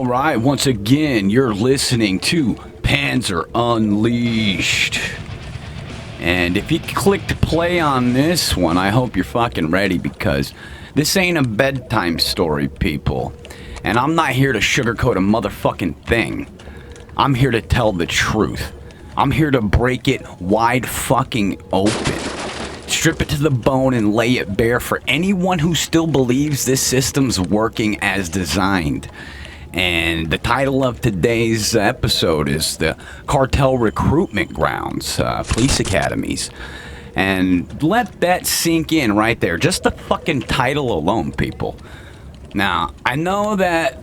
All right, once again, you're listening to Panzer Unleashed. And if you clicked play on this one, I hope you're fucking ready, because this ain't a bedtime story, people. And I'm not here to sugarcoat a motherfucking thing. I'm here to tell the truth. I'm here to break it wide fucking open. Strip it to the bone and lay it bare for anyone who still believes this system's working as designed. And the title of today's episode is the Cartel Recruitment Grounds, Police Academies. And let that sink in right there. Just the fucking title alone, people. Now, I know that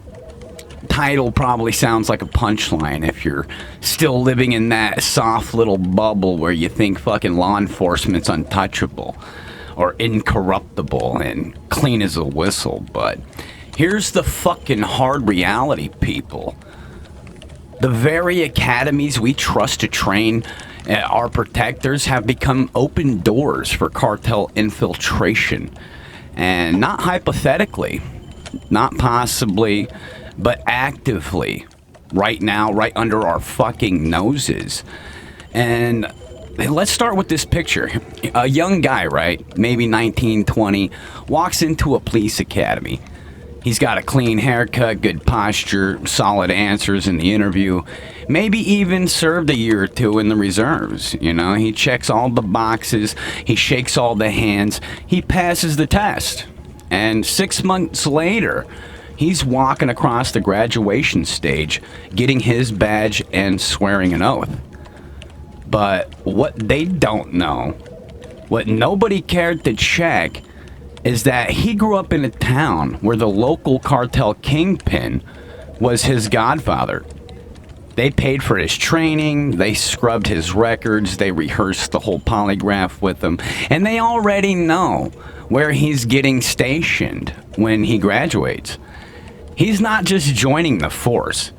title probably sounds like a punchline if you're still living in that soft little bubble where you think fucking law enforcement's untouchable or incorruptible and clean as a whistle, but here's the fucking hard reality, people. The very academies we trust to train our protectors have become open doors for cartel infiltration. And not hypothetically, not possibly, but actively, right now, right under our fucking noses. And let's start with this picture. A young guy, right, maybe 19, 20, walks into a police academy. He's got a clean haircut, good posture, solid answers in the interview, maybe even served a year or two in the reserves. You know, he checks all the boxes, he shakes all the hands, he passes the test. And 6 months later, he's walking across the graduation stage, getting his badge and swearing an oath. But what they don't know, what nobody cared to check, is that he grew up in a town where the local cartel kingpin was his godfather. They paid for his training, they scrubbed his records, they rehearsed the whole polygraph with him, and they already know where he's getting stationed when he graduates. He's not just joining the force,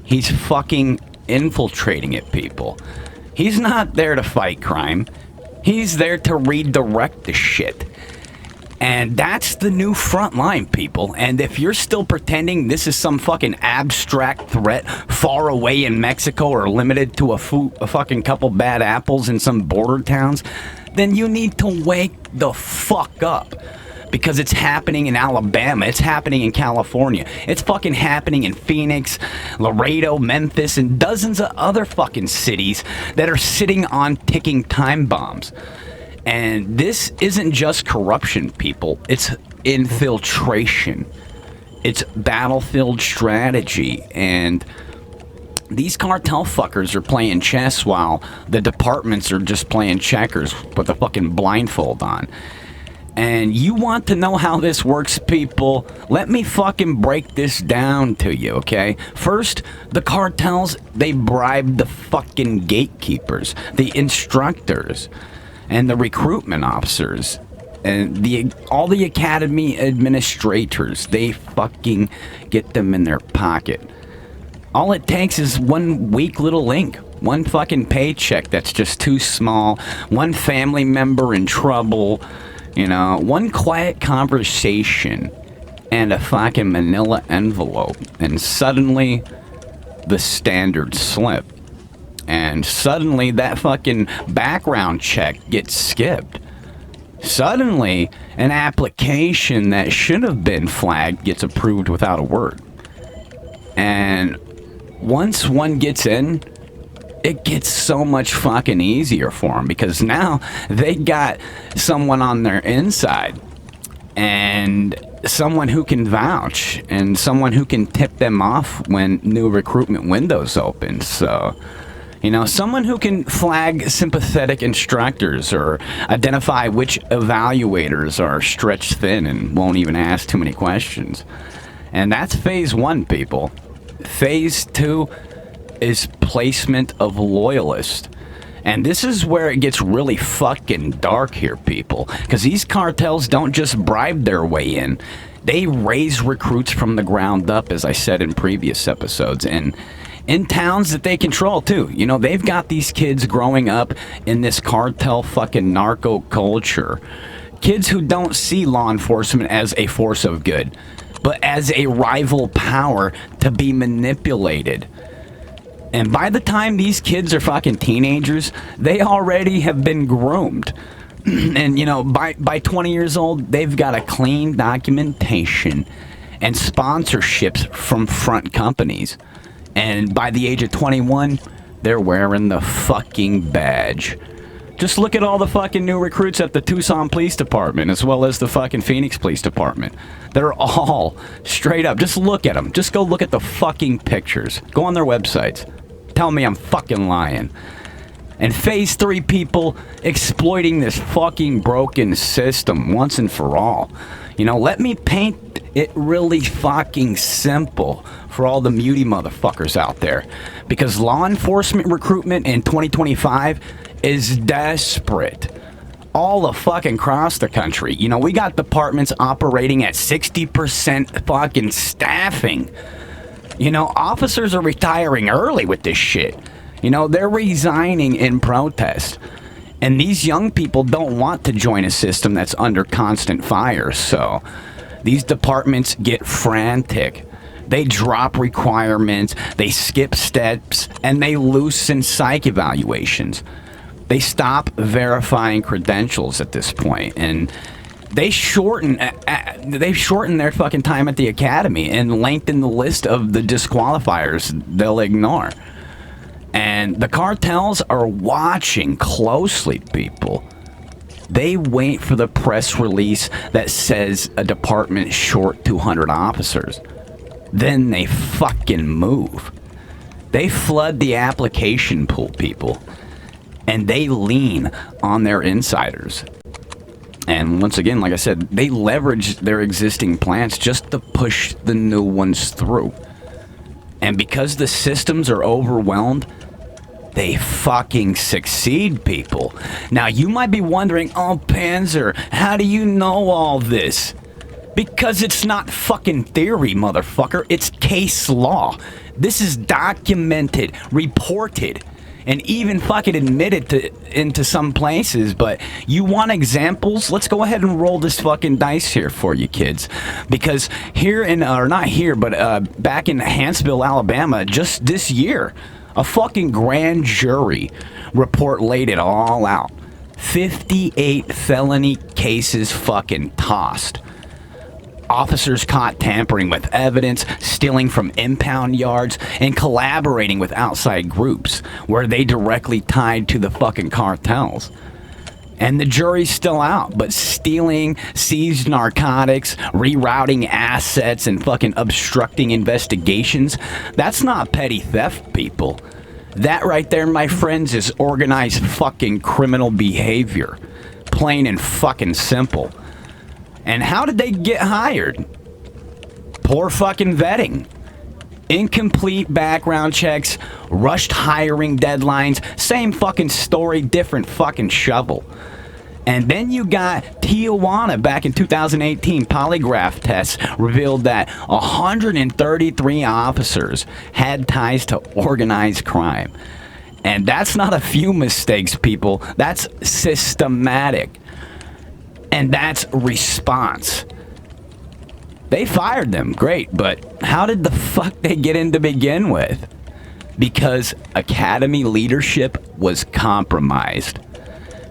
he's fucking infiltrating it, people. He's not there to fight crime, he's there to redirect the shit. And that's the new front line, people. And if you're still pretending this is some fucking abstract threat far away in Mexico or limited to a fucking couple bad apples in some border towns, then you need to wake the fuck up. Because it's happening in Alabama, it's happening in California, it's fucking happening in Phoenix, Laredo, Memphis, and dozens of other fucking cities that are sitting on ticking time bombs. And this isn't just corruption, people. It's infiltration. It's battlefield strategy. And these cartel fuckers are playing chess while the departments are just playing checkers with a fucking blindfold on. And you want to know how this works, people? Let me fucking break this down to you, okay? First, the cartels, they bribe the fucking gatekeepers, the instructors, and the recruitment officers, and all the academy administrators. They fucking get them in their pocket. All it takes is one weak little link, one fucking paycheck that's just too small, one family member in trouble, you know, one quiet conversation, and a fucking manila envelope, and suddenly the standards slip. And suddenly that fucking background check gets skipped. Suddenly an application that should have been flagged gets approved without a word. And once one gets in, it gets so much fucking easier for them, because now they got someone on their inside, and someone who can vouch, and someone who can tip them off when new recruitment windows open. So, you know, someone who can flag sympathetic instructors or identify which evaluators are stretched thin and won't even ask too many questions. And that's phase one, people. Phase two is placement of loyalists. And this is where it gets really fucking dark here, people. Because these cartels don't just bribe their way in. They raise recruits from the ground up, as I said in previous episodes. And in towns that they control too. You know, they've got these kids growing up in this cartel fucking narco culture. Kids who don't see law enforcement as a force of good, but as a rival power to be manipulated. And by the time these kids are fucking teenagers, they already have been groomed. And, you know, by 20 years old, they've got a clean documentation and sponsorships from front companies. And by the age of 21, they're wearing the fucking badge. Just look at all the fucking new recruits at the Tucson Police Department, as well as the fucking Phoenix Police Department. They're all straight up. Just look at them. Just go look at the fucking pictures. Go on their websites. Tell me I'm fucking lying. And phase 3 people exploiting this fucking broken system once and for all. You know, let me paint it really fucking simple for all the muty motherfuckers out there. Because law enforcement recruitment in 2025 is desperate. All fucking across the country. You know, we got departments operating at 60% fucking staffing. You know, officers are retiring early with this shit. You know, they're resigning in protest. And these young people don't want to join a system that's under constant fire. So these departments get frantic. They drop requirements, they skip steps, and they loosen psych evaluations. They stop verifying credentials at this point, and they've shortened their fucking time at the academy and lengthened the list of the disqualifiers they'll ignore. And the cartels are watching closely, people. They wait for the press release that says a department short 200 officers. Then they fucking move. They flood the application pool, people. And they lean on their insiders. And once again, like I said, they leverage their existing plants just to push the new ones through. And because the systems are overwhelmed, they fucking succeed, people. Now, you might be wondering, oh, Panzer, how do you know all this? Because it's not fucking theory, motherfucker. It's case law. This is documented, reported, and even fucking admitted into some places. But you want examples? Let's go ahead and roll this fucking dice here for you kids. Because here or not here, but back in Hanceville, Alabama, just this year, a fucking grand jury report laid it all out. 58 felony cases fucking tossed. Officers caught tampering with evidence, stealing from impound yards, and collaborating with outside groups where they directly tied to the fucking cartels. And the jury's still out, but stealing, seized narcotics, rerouting assets, and fucking obstructing investigations, that's not petty theft, people. That right there, my friends, is organized fucking criminal behavior. Plain and fucking simple. And how did they get hired? Poor fucking vetting. Incomplete background checks, rushed hiring deadlines, same fucking story, different fucking shovel. And then you got Tijuana back in 2018. Polygraph tests revealed that 133 officers had ties to organized crime. And that's not a few mistakes, people. That's systematic. And that's response. They fired them, great, but how did the fuck they get in to begin with? Because Academy leadership was compromised.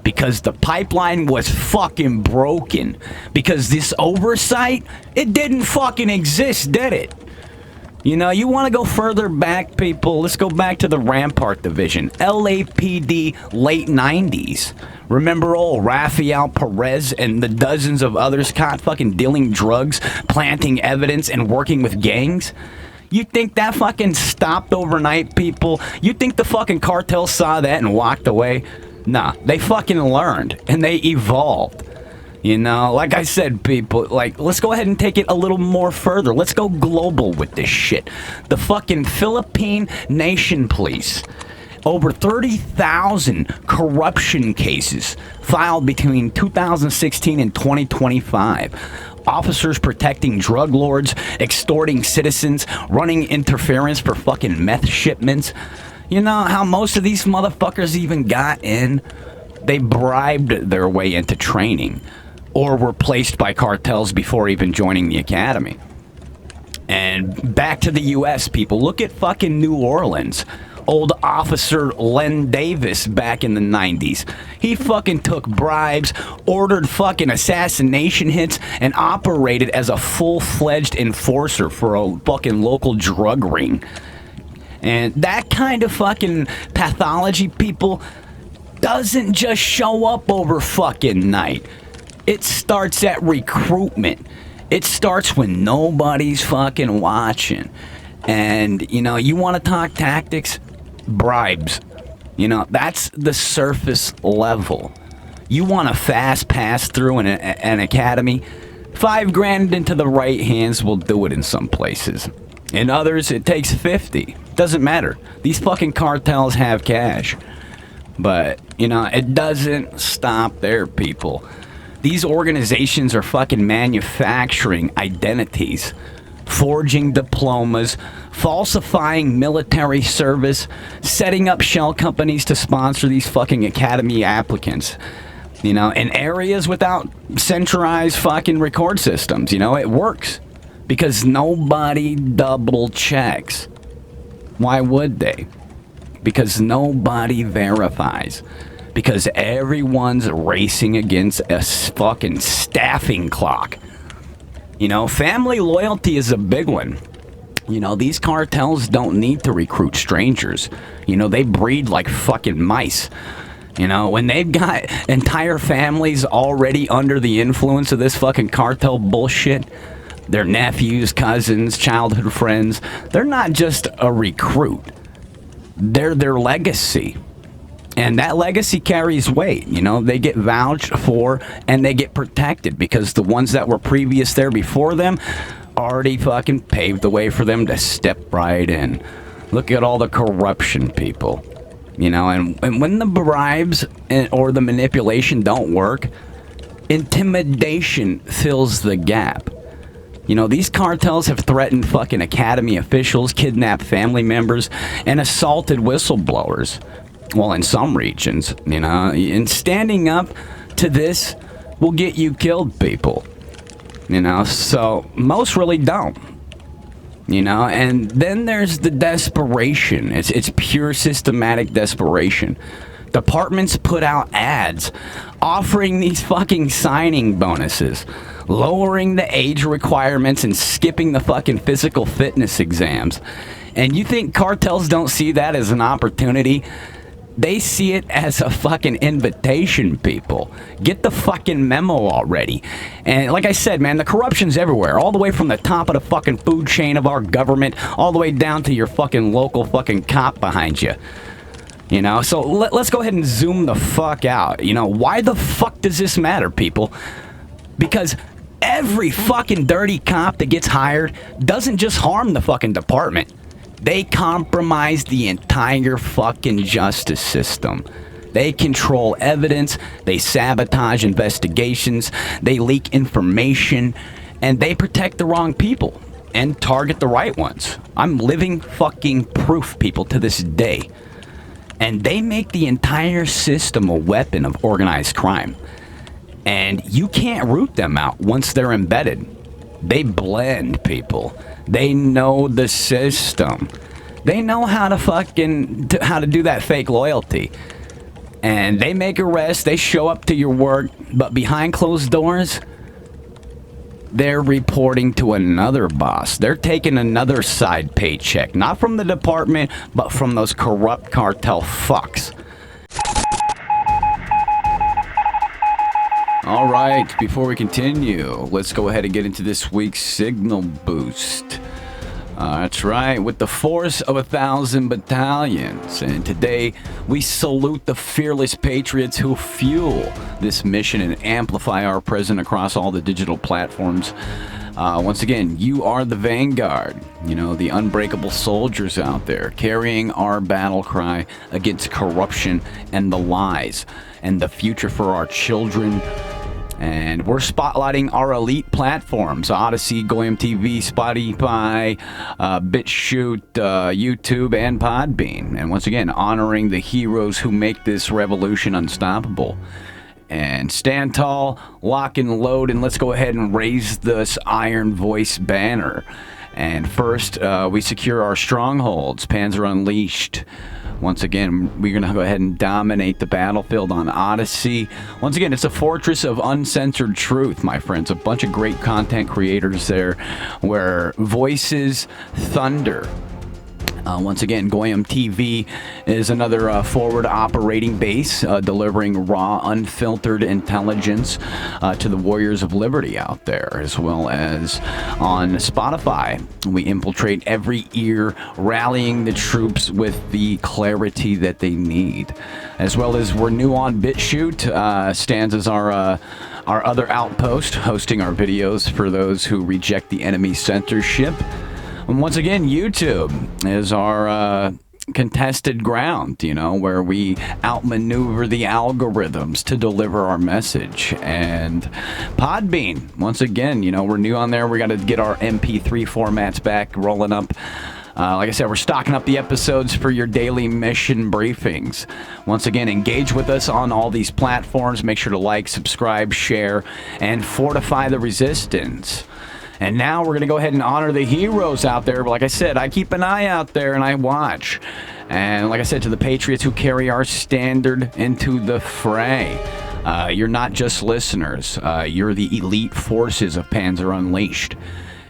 Because the pipeline was fucking broken. Because this oversight, it didn't fucking exist, did it? You know, you want to go further back, people? Let's go back to the Rampart Division. LAPD late 90s. Remember old Rafael Perez and the dozens of others caught fucking dealing drugs, planting evidence, and working with gangs? You think that fucking stopped overnight, people? You think the fucking cartel saw that and walked away? Nah, they fucking learned, and they evolved. You know, like I said, people, like, let's go ahead and take it a little more further. Let's go global with this shit. The fucking Philippine Nation Police. Over 30,000 corruption cases filed between 2016 and 2025. Officers protecting drug lords, extorting citizens, running interference for fucking meth shipments. You know how most of these motherfuckers even got in? They bribed their way into training, or were placed by cartels before even joining the academy. And back to the U.S., people. Look at fucking New Orleans. Old Officer Len Davis back in the 90s. He fucking took bribes, ordered fucking assassination hits, and operated as a full-fledged enforcer for a fucking local drug ring. And that kind of fucking pathology, people, doesn't just show up over fucking night. It starts at recruitment. It starts when nobody's fucking watching. And, you know, you want to talk tactics? Bribes. You know, that's the surface level. You want a fast pass through an academy? $5,000 into the right hands will do it in some places. In others, it takes 50. Doesn't matter. These fucking cartels have cash. But, you know, it doesn't stop there, people. These organizations are fucking manufacturing identities, forging diplomas, falsifying military service, setting up shell companies to sponsor these fucking academy applicants. You know, in areas without centralized fucking record systems. You know, it works because nobody double checks. Why would they? Because nobody verifies. Because everyone's racing against a fucking staffing clock. You know, family loyalty is a big one. You know, these cartels don't need to recruit strangers. You know, they breed like fucking mice. You know, when they've got entire families already under the influence of this fucking cartel bullshit, their nephews, cousins, childhood friends, they're not just a recruit. They're their legacy. And that legacy carries weight. You know, they get vouched for and they get protected because the ones that were previous there before them already fucking paved the way for them to step right in. Look at all the corruption, people. You know, and when the bribes or the manipulation don't work, intimidation fills the gap. You know, these cartels have threatened fucking academy officials, kidnapped family members, and assaulted whistleblowers. Well, in some regions, you know, and standing up to this will get you killed, people. You know, so most really don't. You know, and then there's the desperation. It's pure systematic desperation. Departments put out ads offering these fucking signing bonuses, lowering the age requirements and skipping the fucking physical fitness exams. And you think cartels don't see that as an opportunity? They see it as a fucking invitation, people. Get the fucking memo already. And like I said, man, the corruption's everywhere. All the way from the top of the fucking food chain of our government, all the way down to your fucking local fucking cop behind you. You know, so let's go ahead and zoom the fuck out. You know, why the fuck does this matter, people? Because every fucking dirty cop that gets hired doesn't just harm the fucking department. They compromise the entire fucking justice system. They control evidence, they sabotage investigations, they leak information, and they protect the wrong people and target the right ones. I'm living fucking proof, people, to this day. And they make the entire system a weapon of organized crime. And you can't root them out once they're embedded. They blend, people. They know the system. They know how to how to do that fake loyalty. And they make arrests, they show up to your work, but behind closed doors, they're reporting to another boss. They're taking another side paycheck, not from the department, but from those corrupt cartel fucks. All right, before we continue, let's go ahead and get into this week's signal boost. That's right, with the force of 1,000 battalions. And today, we salute the fearless patriots who fuel this mission and amplify our presence across all the digital platforms. Once again, you are the vanguard, you know, the unbreakable soldiers out there carrying our battle cry against corruption and the lies and the future for our children. And we're spotlighting our elite platforms: Odyssey, GoMTV, Spotify, BitChute, YouTube, and Podbean. And once again, honoring the heroes who make this revolution unstoppable. And stand tall, lock and load, and let's go ahead and raise this Iron Voice banner. And first, we secure our strongholds, Panzer Unleashed. Once again, we're going to go ahead and dominate the battlefield on Odyssey. Once again, it's a fortress of uncensored truth, my friends. A bunch of great content creators there where voices thunder. Once again, Goyam TV is another forward operating base, delivering raw, unfiltered intelligence to the warriors of liberty out there, as well as on Spotify. We infiltrate every ear, rallying the troops with the clarity that they need. As well as we're new on BitChute, stands as our other outpost, hosting our videos for those who reject the enemy censorship. And once again, YouTube is our contested ground, where we outmaneuver the algorithms to deliver our message. And Podbean, once again, we're new on there. We got to get our MP3 formats back rolling up. Like I said, we're stocking up the episodes for your daily mission briefings. Once again, engage with us on all these platforms. Make sure to like, subscribe, share, and fortify the resistance. And now we're going to go ahead and honor the heroes out there. But like I said, I keep an eye out there and I watch. And like I said, to the patriots who carry our standard into the fray, you're not just listeners. You're the elite forces of Panzer Unleashed.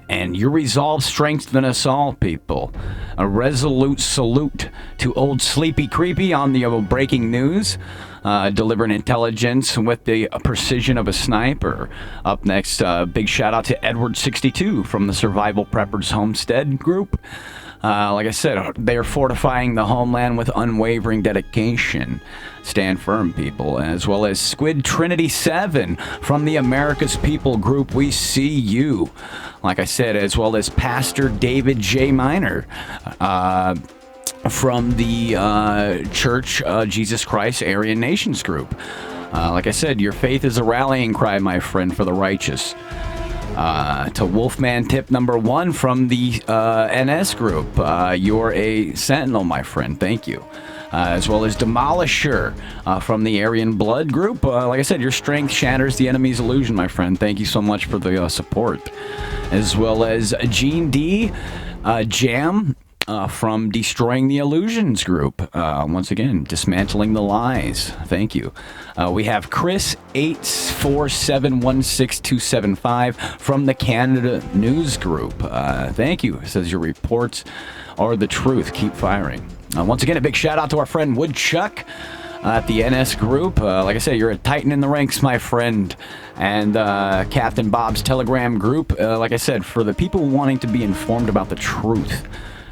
And your resolve strengthens us all, people. A resolute salute to old Sleepy Creepy on the breaking news. Delivering intelligence with the precision of a sniper. Up next, big shout out to Edward62 from the Survival Preppers Homestead group. Like I said, they are fortifying the homeland with unwavering dedication. Stand firm, people. As well as Squid Trinity 7 from the America's People group. We see you. Like I said, as well as Pastor David J. Minor. From the Church Jesus Christ Aryan Nations group. Like I said, your faith is a rallying cry, my friend, for the righteous. To Wolfman tip number 1 from the NS group. You're a sentinel, my friend. Thank you. As well as Demolisher from the Aryan Blood group. Like I said, your strength shatters the enemy's illusion, my friend. Thank you so much for the support. As well as Gene D. Jam. From Destroying the Illusions group. Once again, dismantling the lies. Thank you. We have Chris 8471625 from the Canada News group. Thank you. It says your reports are the truth. Keep firing. Once again, a big shout out to our friend Woodchuck at the NS group. Like I said, you're a titan in the ranks, my friend. And Captain Bob's Telegram group. Like I said, for the people wanting to be informed about the truth,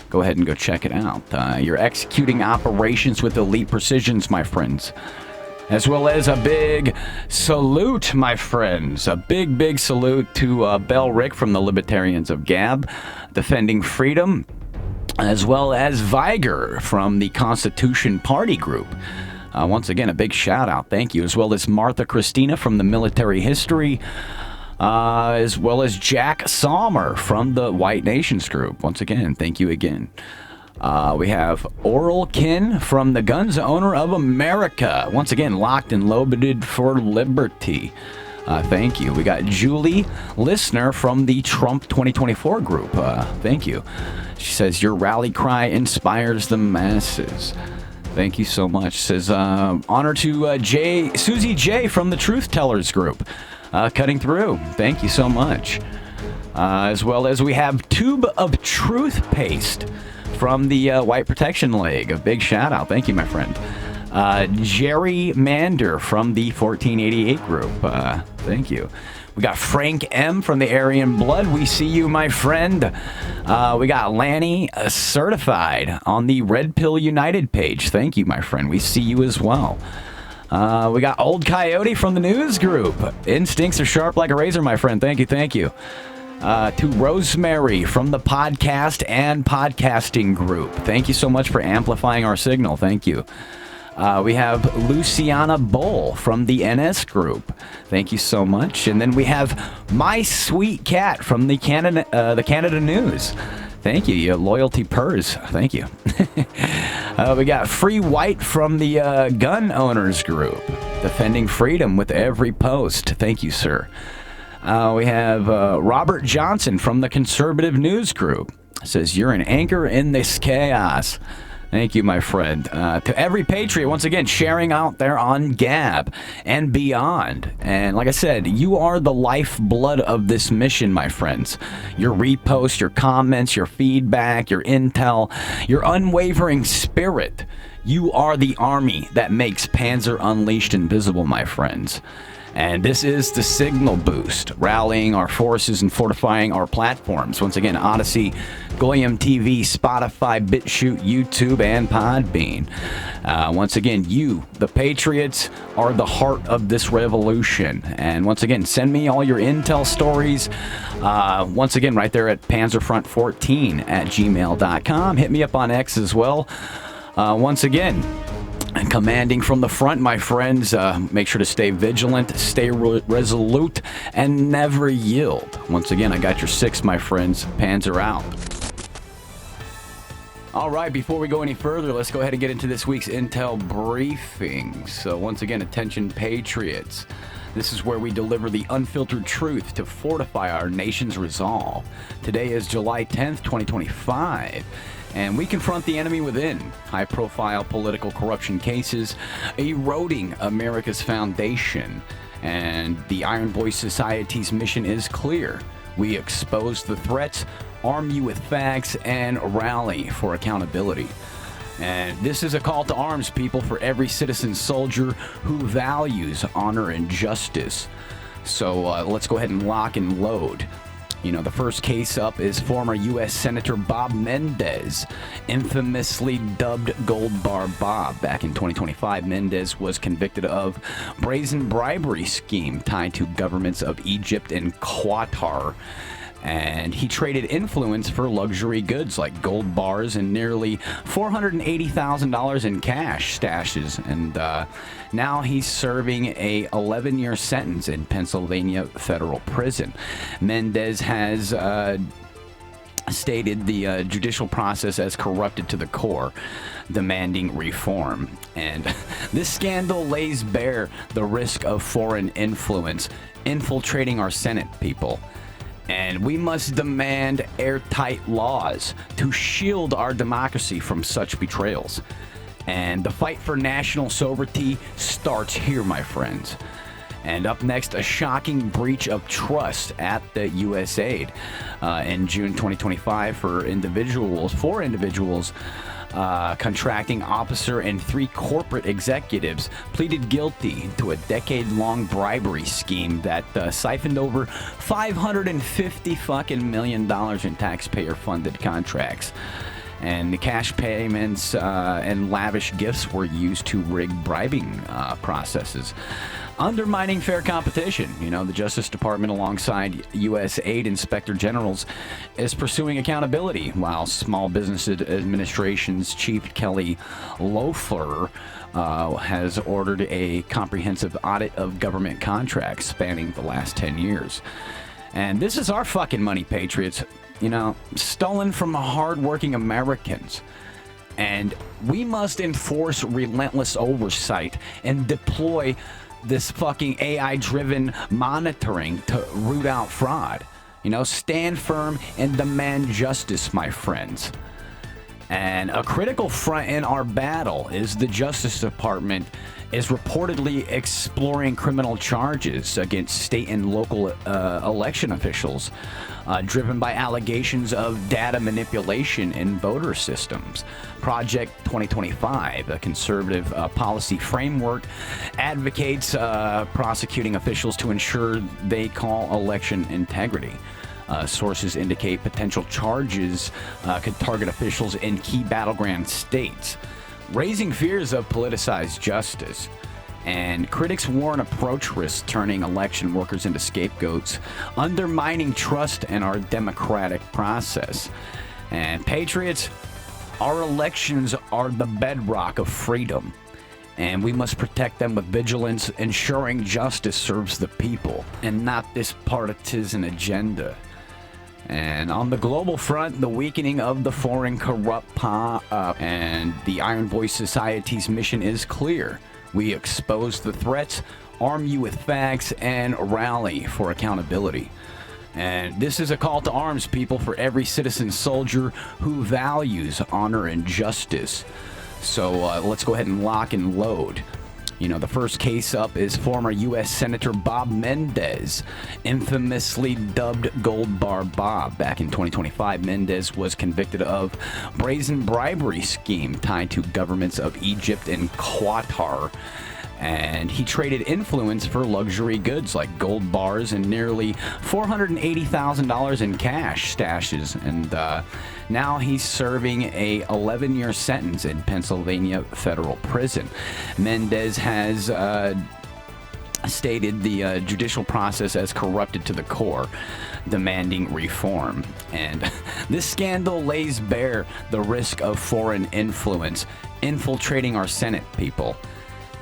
go ahead and go check it out. You're executing operations with elite precisions, my friends. As well as a big salute, my friends. A big, big salute to Bell Rick from the Libertarians of Gab, defending freedom. As well as Viger from the Constitution Party group. Once again, a big shout out. Thank you. As well as Martha Christina from the Military History. As well as Jack Salmer from the White Nations group. Once again, thank you again. We have Oral Kin from the Guns Owner of America. Once again, locked and loaded for liberty. Thank you. We got Julie Listener from the Trump 2024 group. Thank you. She says, your rally cry inspires the masses. Thank you so much. Says, honor to Susie J from the Truth Tellers group. Cutting through. Thank you so much. As well as we have Tube of Truth Paste from the White Protection League. A big shout out. Thank you, my friend. Jerry Mander from the 1488 group. Thank you. We got Frank M from the Aryan Blood. We see you, my friend. We got Lanny Certified on the Red Pill United page. Thank you, my friend. We see you as well. We got Old Coyote from the news group. Instincts are sharp like a razor, my friend. Thank you, thank you. To Rosemary from the podcast and podcasting group. Thank you so much for amplifying our signal. Thank you. We have Luciana Bull from the NS group. Thank you so much. And then we have My Sweet Cat from the Canada News. Thank you, you loyalty purrs. Thank you. We got Free White from the Gun Owners group. Defending freedom with every post. Thank you, sir. We have Robert Johnson from the Conservative News Group. Says, you're an anchor in this chaos. Thank you, my friend. To every patriot, once again, sharing out there on Gab and beyond. And like I said, you are the lifeblood of this mission, my friends. Your reposts, your comments, your feedback, your intel, your unwavering spirit. You are the army that makes Panzer Unleashed invisible, my friends. And this is the signal boost, rallying our forces and fortifying our platforms. Once again, Odyssey, Goyam TV, Spotify, BitChute, YouTube, and Podbean. Once again, you, the Patriots, are the heart of this revolution. And once again, send me all your intel stories. Once again, right there at panzerfront14@gmail.com. Hit me up on X as well. Once again, commanding from the front, my friends, make sure to stay vigilant, stay resolute, and never yield. Once again, I got your 6, my friends. Panzer out. All right, before we go any further, let's go ahead and get into this week's intel briefing. So once again, attention patriots. This is where we deliver the unfiltered truth to fortify our nation's resolve. Today is July 10th, 2025. And we confront the enemy within. High-profile political corruption cases eroding America's foundation. And the Iron Voice Society's mission is clear. We expose the threats, arm you with facts, and rally for accountability. And this is a call to arms, people, for every citizen soldier who values honor and justice. So let's go ahead and lock and load. You know, the first case up is former U.S. Senator Bob Mendez, infamously dubbed Gold Bar Bob. Back in 2025, Mendez was convicted of brazen bribery scheme tied to governments of Egypt and Qatar. And he traded influence for luxury goods like gold bars and nearly $480,000 in cash stashes. And now he's serving a 11-year sentence in Pennsylvania federal prison. Mendez has stated the judicial process as corrupted to the core, demanding reform. And this scandal lays bare the risk of foreign influence infiltrating our Senate, people. And we must demand airtight laws to shield our democracy from such betrayals. And the fight for national sovereignty starts here, my friends. And up next, a shocking breach of trust at the USAID in June 2025 for individuals, contracting officer and 3 corporate executives pleaded guilty to a decade-long bribery scheme that siphoned over $550 million in taxpayer-funded contracts. And the cash payments and lavish gifts were used to rig bribing processes, undermining fair competition. You know, the Justice Department, alongside U.S. aid inspector generals, is pursuing accountability, while Small Business Administration's Chief Kelly Loeffler has ordered a comprehensive audit of government contracts spanning the last 10 years. And this is our fucking money, patriots. You know, stolen from hardworking Americans. And we must enforce relentless oversight and deploy this fucking AI-driven monitoring to root out fraud. You know, stand firm and demand justice, my friends. And a critical front in our battle is the Justice Department is reportedly exploring criminal charges against state and local election officials, driven by allegations of data manipulation in voter systems. Project 2025, a conservative policy framework, advocates prosecuting officials to ensure they call election integrity. Sources indicate potential charges could target officials in key battleground states, raising fears of politicized justice. And critics warn approach risks turning election workers into scapegoats, undermining trust in our democratic process. And patriots, our elections are the bedrock of freedom, and we must protect them with vigilance, ensuring justice serves the people and not this partisan agenda. And on the global front, the weakening of the foreign corrupt and the Iron Voice Society's mission is clear. We expose the threats, arm you with facts, and rally for accountability. And this is a call to arms, people, for every citizen soldier who values honor and justice. So let's go ahead and lock and load. You know, the first case up is former U.S. Senator Bob Mendez, infamously dubbed Gold Bar Bob. Back in 2025, Mendez was convicted of brazen bribery scheme tied to governments of Egypt and Qatar. And he traded influence for luxury goods like gold bars and nearly $480,000 in cash stashes. And now he's serving a 11-year sentence in Pennsylvania federal prison. Mendez has stated the judicial process as corrupted to the core, demanding reform. And this scandal lays bare the risk of foreign influence infiltrating our Senate, people.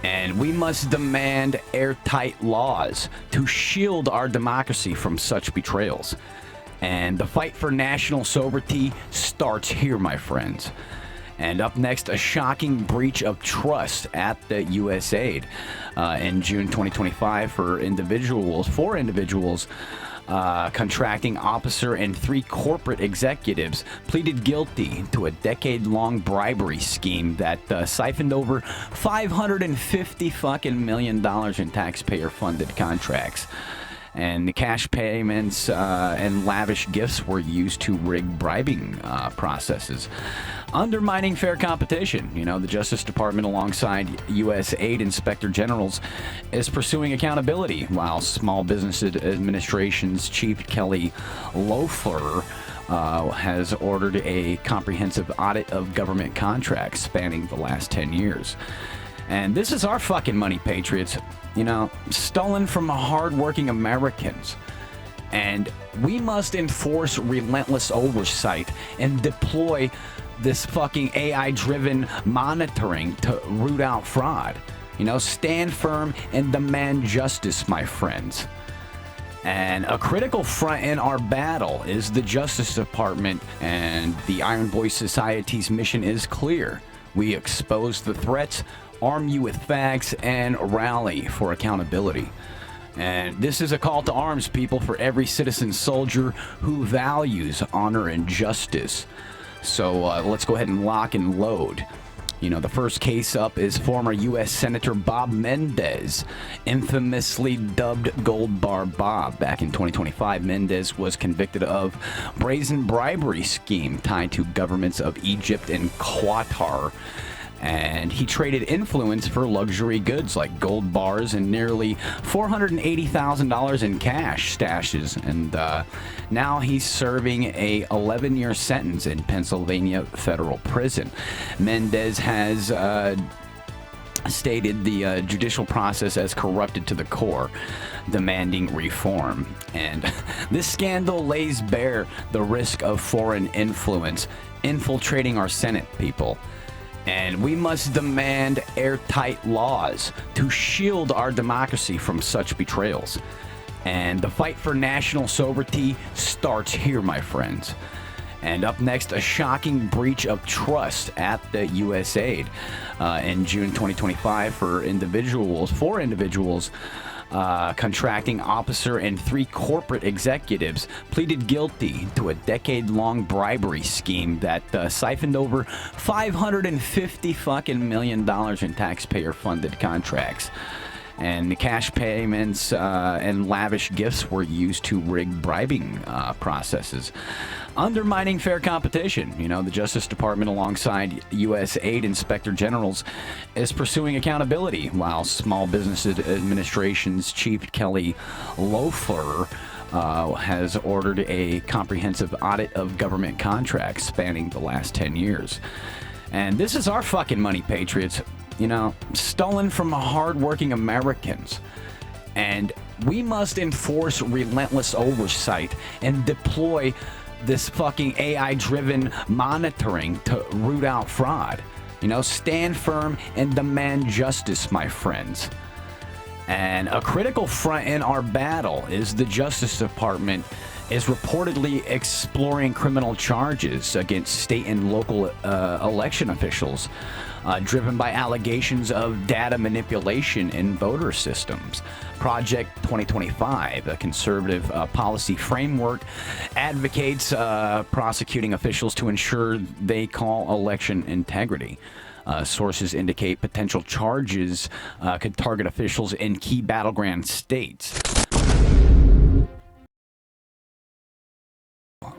And we must demand airtight laws to shield our democracy from such betrayals. And the fight for national sovereignty starts here, my friends. And up next, a shocking breach of trust at the USAID in June 2025 for individuals, contracting officer and 3 corporate executives pleaded guilty to a decade-long bribery scheme that siphoned over $550 million in taxpayer-funded contracts. And the cash payments and lavish gifts were used to rig bribing processes, undermining fair competition. You know, the Justice Department, alongside U.S. aid inspector generals, is pursuing accountability, while Small Business Administration's Chief Kelly Loeffler has ordered a comprehensive audit of government contracts spanning the last 10 years. And this is our fucking money, patriots. You know, stolen from hardworking Americans. And we must enforce relentless oversight and deploy this fucking AI-driven monitoring to root out fraud. You know, stand firm and demand justice, my friends. And a critical front in our battle is the Justice Department, and the Iron Voice Society's mission is clear. We expose the threats, arm you with facts, and rally for accountability. And this is a call to arms, people, for every citizen soldier who values honor and justice. So let's go ahead and lock and load. You know, the first case up is former U.S. Senator Bob Mendez, infamously dubbed Gold Bar Bob. Back in 2025, Mendez was convicted of brazen bribery scheme tied to governments of Egypt and Qatar. And he traded influence for luxury goods like gold bars and nearly $480,000 in cash stashes. And now he's serving a 11-year sentence in Pennsylvania federal prison. Mendez has stated the judicial process as corrupted to the core, demanding reform. And this scandal lays bare the risk of foreign influence infiltrating our Senate, people. And we must demand airtight laws to shield our democracy from such betrayals. And the fight for national sovereignty starts here, my friends. And up next, a shocking breach of trust at the USAID in June 2025 for individuals, contracting officer and 3 corporate executives pleaded guilty to a decade-long bribery scheme that siphoned over $550 million in taxpayer-funded contracts. And the cash payments and lavish gifts were used to rig bribing processes, undermining fair competition. You know, the Justice Department, alongside U.S. aid inspector generals, is pursuing accountability, while Small Business Administration's Chief Kelly Loeffler has ordered a comprehensive audit of government contracts spanning the last 10 years. And this is our fucking money, patriots. You know, stolen from hardworking Americans. And we must enforce relentless oversight and deploy this fucking AI-driven monitoring to root out fraud. You know, stand firm and demand justice, my friends. And a critical front in our battle is the Justice Department is reportedly exploring criminal charges against state and local election officials driven by allegations of data manipulation in voter systems. Project 2025, a conservative policy framework, advocates prosecuting officials to ensure they call election integrity. Sources indicate potential charges could target officials in key battleground states.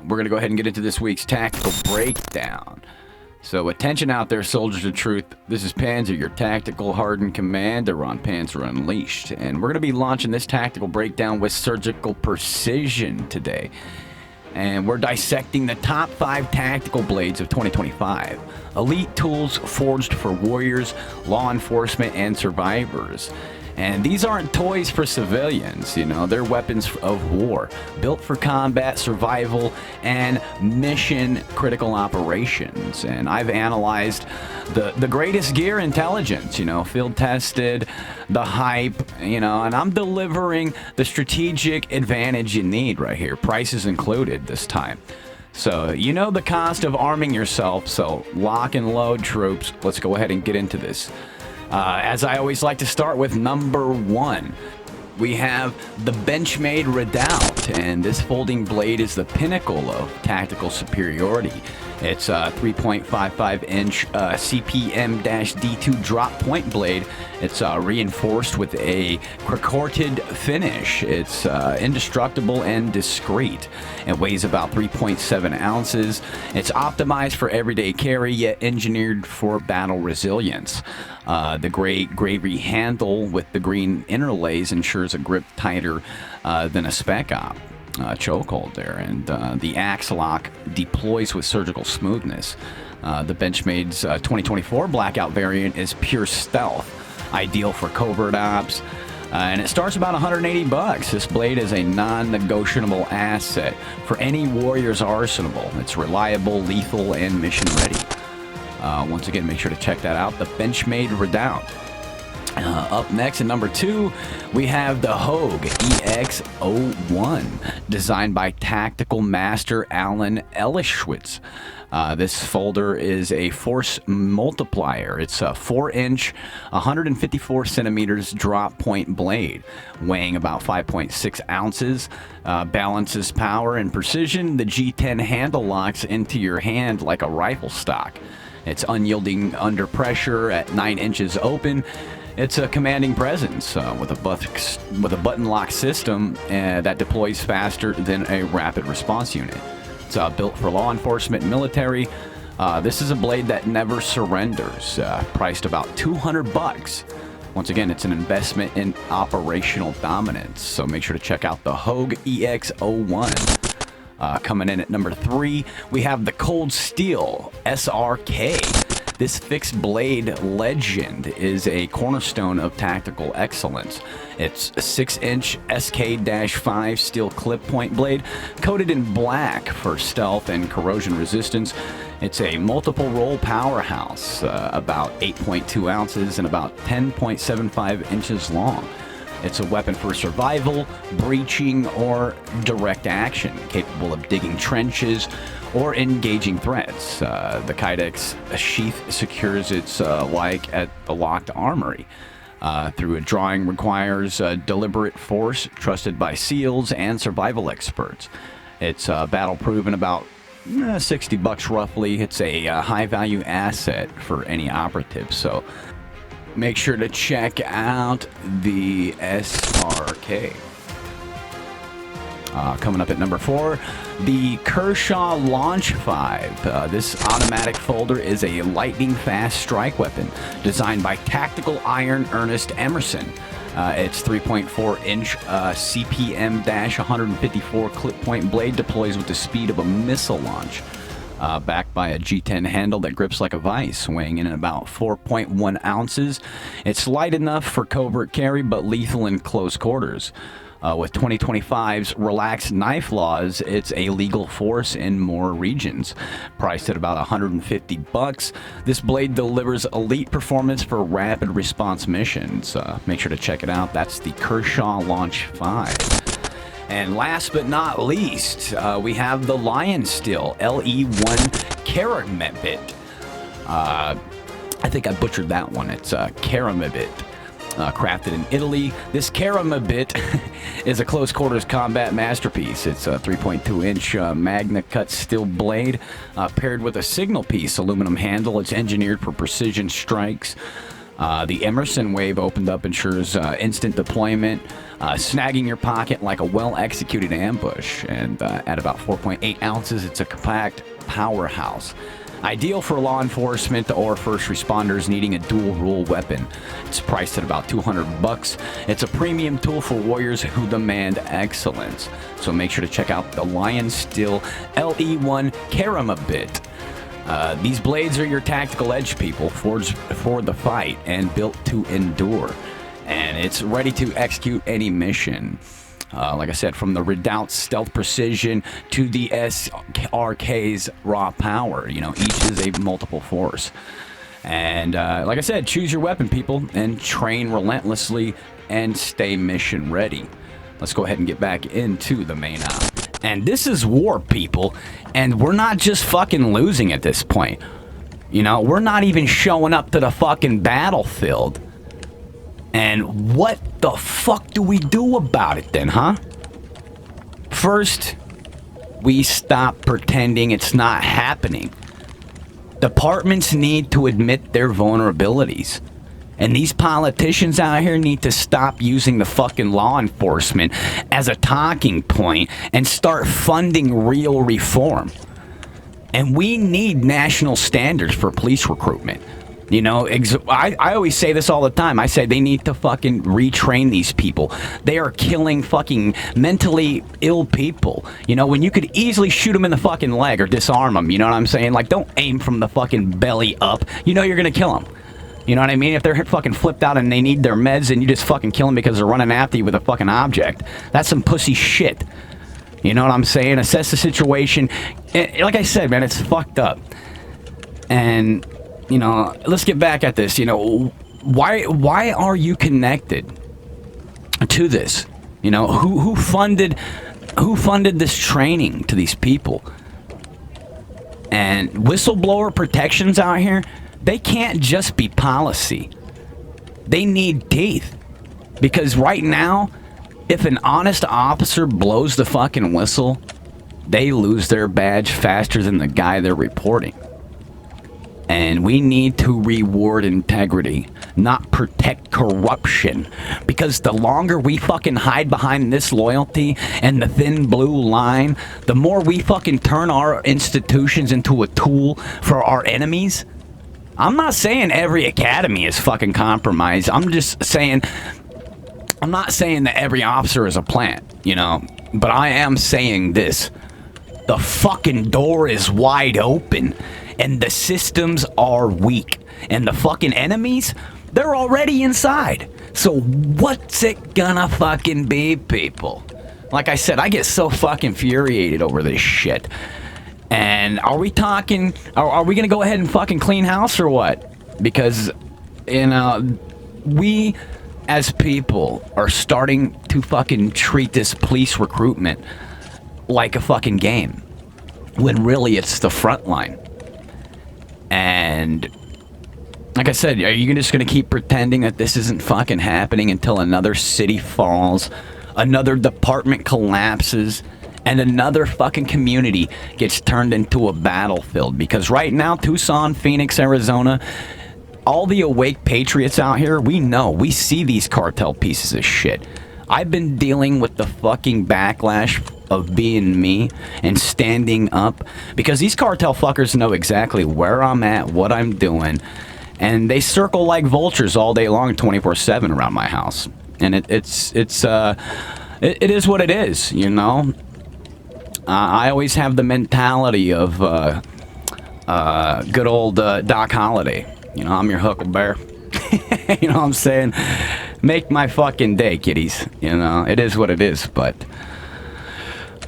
We're going to go ahead and get into this week's tactical breakdown. So attention out there, soldiers of truth. This is Panzer, your tactical hardened commander on Panzer Unleashed. And we're going to be launching this tactical breakdown with surgical precision today. And we're dissecting the top 5 tactical blades of 2025. Elite tools forged for warriors, law enforcement, and survivors. And these aren't toys for civilians, you know, they're weapons of war, built for combat, survival, and mission-critical operations. And I've analyzed the greatest gear intelligence, you know, field-tested, the hype, you know, and I'm delivering the strategic advantage you need right here, prices included this time. So, you know the cost of arming yourself, so lock and load, troops. Let's go ahead and get into this. As I always like to start with number 1, we have the Benchmade Redoubt, and this folding blade is the pinnacle of tactical superiority. It's a 3.55-inch CPM-D2 drop point blade. It's reinforced with a quarterted finish. It's indestructible and discreet. It weighs about 3.7 ounces. It's optimized for everyday carry, yet engineered for battle resilience. The gray gravy handle with the green interlays ensures a grip tighter than a spec op. Chokehold there, and the axe lock deploys with surgical smoothness. The Benchmade's 2024 Blackout variant is pure stealth, ideal for covert ops, and it starts about $180. This blade is a non-negotiable asset for any warrior's arsenal. It's reliable, lethal, and mission ready. Once again, make sure to check that out, the Benchmade Redoubt. Up next at number 2, we have the Hogue EX01, designed by tactical master Alan Elishwitz. This folder is a force multiplier. It's a 4-inch, 154 centimeters drop point blade, weighing about 5.6 ounces. Balances power and precision. The G10 handle locks into your hand like a rifle stock. It's unyielding under pressure at 9 inches open. It's a commanding presence with a button lock system that deploys faster than a rapid response unit. It's built for law enforcement and military. This is a blade that never surrenders, priced about $200. Once again, it's an investment in operational dominance, so make sure to check out the Hogue EX01. Coming in at number 3, we have the Cold Steel SRK. This fixed blade legend is a cornerstone of tactical excellence. It's a 6-inch SK-5 steel clip point blade coated in black for stealth and corrosion resistance. It's a multiple role powerhouse, about 8.2 ounces and about 10.75 inches long. It's a weapon for survival, breaching, or direct action, capable of digging trenches or engaging threats. The Kydex sheath secures its like at the locked armory. Through a drawing requires deliberate force, trusted by SEALs and survival experts. It's battle proven, about $60 roughly. It's a high value asset for any operative, so make sure to check out the SRK. Coming up at number 4, the Kershaw Launch 5. This automatic folder is a lightning-fast strike weapon designed by Tactical Iron Ernest Emerson. Its 3.4-inch CPM-154 clip point blade deploys with the speed of a missile launch. Backed by a G10 handle that grips like a vice, weighing in at about 4.1 ounces. It's light enough for covert carry, but lethal in close quarters. With 2025's relaxed knife laws, it's a legal force in more regions. Priced at about $150, this blade delivers elite performance for rapid response missions. Make sure to check it out. That's the Kershaw Launch 5. And last but not least, we have the Lion Steel LE1 Carrot Bit. I think I butchered that one. It's Caramabit. Crafted in Italy. This Caramabit is a close quarters combat masterpiece. It's a 3.2-inch Magna cut steel blade paired with a signal piece aluminum handle. It's engineered for precision strikes. The Emerson wave opened up ensures instant deployment, snagging your pocket like a well-executed ambush. And at about 4.8 ounces, it's a compact powerhouse. Ideal for law enforcement or first responders needing a dual-rule weapon. It's priced at about $200. It's a premium tool for warriors who demand excellence. So make sure to check out the Lion Steel LE1 Caramabit. These blades are your tactical edge, people, forged for the fight and built to endure. And it's ready to execute any mission. Like I said, from the Redoubt's stealth precision to the SRK's raw power. You know, each is a multiple force. And like I said, choose your weapon, people, and train relentlessly and stay mission ready. Let's go ahead and get back into the main op. And this is war, people, and we're not just fucking losing at this point. You know, we're not even showing up to the fucking battlefield. And what the fuck do we do about it then, huh? First, we stop pretending it's not happening. Departments need to admit their vulnerabilities. And these politicians out here need to stop using the fucking law enforcement as a talking point and start funding real reform. And we need national standards for police recruitment. You know, I always say this all the time. I say they need to fucking retrain these people. They are killing fucking mentally ill people. You know, when you could easily shoot them in the fucking leg or disarm them. You know what I'm saying? Like, don't aim from the fucking belly up. You know you're gonna kill them. You know what I mean? If they're fucking flipped out and they need their meds and you just fucking kill them because they're running after you with a fucking object. That's some pussy shit. You know what I'm saying? Assess the situation. Like I said, man, it's fucked up. And... you know, let's get back at this. You know, why are you connected to this? You know, who funded this training to these people? And whistleblower protections out here, they can't just be policy. They need teeth. Because right now, if an honest officer blows the fucking whistle, they lose their badge faster than the guy they're reporting. And we need to reward integrity, not protect corruption. Because the longer we fucking hide behind this loyalty and the thin blue line, the more we fucking turn our institutions into a tool for our enemies. I'm not saying every academy is fucking compromised. I'm just saying, I'm not saying that every officer is a plant, you know. But I am saying this. The fucking door is wide open. And the systems are weak. And the fucking enemies, they're already inside. So what's it gonna fucking be, people? Like I said, I get so fucking infuriated over this shit. And are we talking... Are we gonna go ahead and fucking clean house or what? Because, you know, we as people are starting to fucking treat this police recruitment like a fucking game. When really it's the front line. And like I said, are you just going to keep pretending that this isn't fucking happening until another city falls, another department collapses, and another fucking community gets turned into a battlefield? Because right now, Tucson, Phoenix, Arizona, all the awake patriots out here, we see these cartel pieces of shit. I've been dealing with the fucking backlash of being me and standing up because these cartel fuckers know exactly where I'm at, what I'm doing, and they circle like vultures all day long 24/7 around my house. And it is what it is, you know. I always have the mentality of good old Doc Holliday. You know, I'm your Huckleberry. You know what I'm saying? Make my fucking day, kiddies. You know, it is what it is. But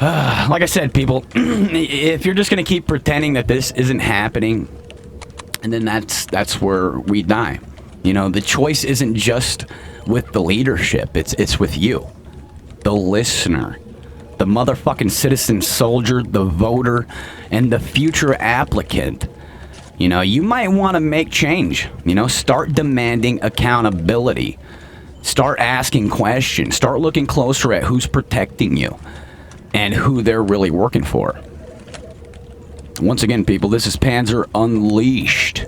like I said, people, if you're just gonna keep pretending that this isn't happening, and then that's where we die. You know, the choice isn't just with the leadership. It's with you, the listener, the motherfucking citizen soldier, the voter, and the future applicant. You know, you might want to make change. You know, start demanding accountability. Start asking questions. Start looking closer at who's protecting you and who they're really working for. Once again, people, this is Panzer Unleashed.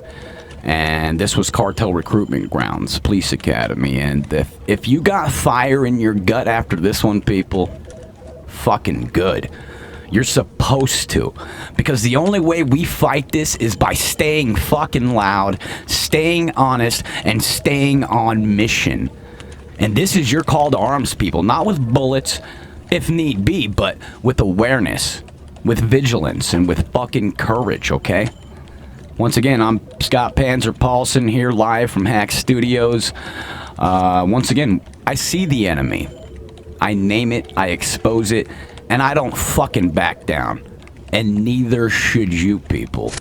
And this was Cartel Recruitment Grounds, Police Academy. And if you got fire in your gut after this one, people, fucking good. You're supposed to. Because the only way we fight this is by staying fucking loud, staying honest, and staying on mission. And this is your call to arms, people. Not with bullets, if need be, but with awareness, with vigilance, and with fucking courage, okay? Once again, I'm Scott Panzer Paulson here live from Hack Studios. Once again, I see the enemy. I name it, I expose it, and I don't fucking back down. And neither should you, people.